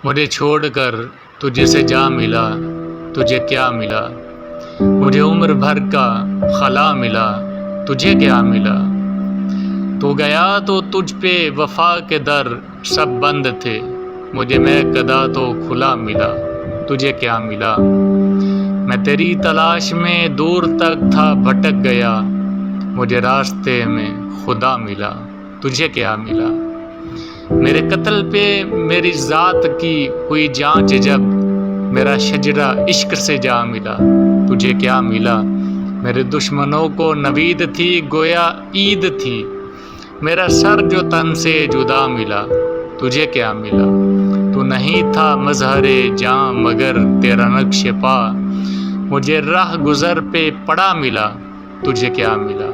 مجھے چھوڑ کر تجھے سے جا ملا، تجھے کیا ملا؟ مجھے عمر بھر کا خلا ملا، تجھے کیا ملا؟ تو گیا تو تجھ پہ وفا کے در سب بند تھے، مجھے میں قدا تو کھلا ملا، تجھے کیا ملا؟ میں تیری تلاش میں دور تک تھا بھٹک گیا، مجھے راستے میں خدا ملا، تجھے کیا ملا؟ میرے قتل پہ میری ذات کی ہوئی جانچ جب، میرا شجرہ عشق سے جا ملا، تجھے کیا ملا؟ میرے دشمنوں کو نوید تھی گویا عید تھی، میرا سر جو تن سے جدا ملا، تجھے کیا ملا؟ تو نہیں تھا مظہر جاں مگر تیرا نقش پا، مجھے راہ گزر پہ پڑا ملا، تجھے کیا ملا؟